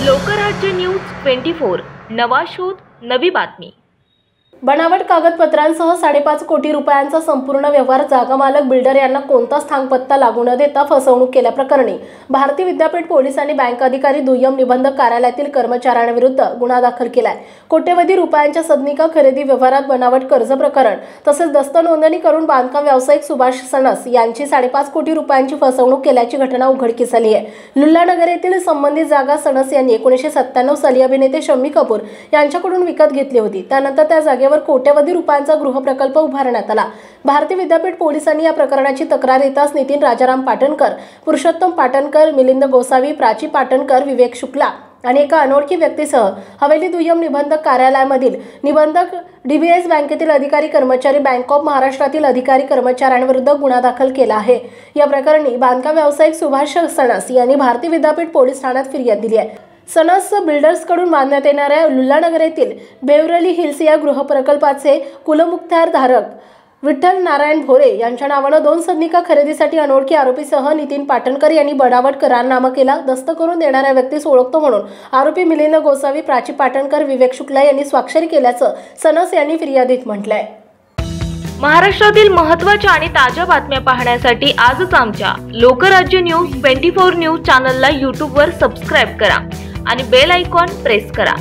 Lokrajya news 24 नवा शोध नवी बातमी। बनावट कागदपत्रांसह 5.5 कोटी रुपयांचा संपूर्ण व्यवहार जागा मालक बिल्डर यांना कोणताच थांगपत्ता लागू न देता फसवणूक केल्याप्रकरणी भारतीय विद्यापीठ पोलिसांनी बँक अधिकारी दुय्यम निबंधक कार्यालयातील कर्मचाऱ्यांविरुद्ध गुन्हा दाखल केलाय। कोट्यवधी रुपयांच्या सदनिका खरेदी व्यवहारात बनावट कर्ज प्रकरण तसेच दस्त नोंदणी करून बांधकाम व्यावसायिक सुभाष सणस यांची 5.5 कोटी रुपयांची फसवणूक केल्याची घटना उघडकीस आली आहे। लुल्लानगर येथील संबंधित जागा सणस यांनी 1997 साली अभिनेते शम्मी कपूर यांच्याकडून विकत घेतली होती। त्यानंतर त्या जागेवर कोट्यवधी रुपयांचा गृहप्रकल्प उभारण्यात आला। भारतीय विद्यापीठ पोलिसांनी या प्रकरणाची तक्रार येताच नितीन राजाराम पाटणकर, पुरुषोत्तम पाटणकर, मिलिंद गोसावी, प्राची पाटणकर, विवेक शुक्ला आणि एका अनोळखी व्यक्तीसह हवेली दुय्यम निबंधक कार्यालयामधील निबंधक, DBS बँकेतील अधिकारी कर्मचारी, बँक ऑफ महाराष्ट्रातील अधिकारी कर्मचाऱ्यांविरुद्ध गुन्हा दाखल केला आहे। या प्रकरणी बांधकाम व्यावसायिक सुभाष सणस यांनी भारतीय विद्यापीठ पोलीस ठाण्यात फिर्याद दिली आहे। सणस बिल्डर्सकडून बांधण्यात येणाऱ्या लुल्लानगर येथील बेवरली हिल्स या गृहप्रकल्पाचे कुलमुखत्यारधारक विठ्ठल नारायण भोरे यांच्या नावाने 2 सदनिका खरेदीसाठी अनोळखी आरोपीसह नितीन पाटणकर यांनी बनावट करारनामा केला। दस्त करून देणाऱ्या व्यक्तीस ओळखतो म्हणून आरोपी मिलिंद गोसावी, प्राची पाटणकर, विवेक शुक्ला यांनी स्वाक्षरी केल्याचं सणस यांनी फिर्यादीत म्हटलंय। महाराष्ट्रातील महत्त्वाच्या आणि ताज्या बातम्या पाहण्यासाठी आजच आमच्या लोकराज्य न्यूज 24 न्यूज चॅनलला YouTube वर सबस्क्राइब करा आणि बेल आयकॉन प्रेस करा।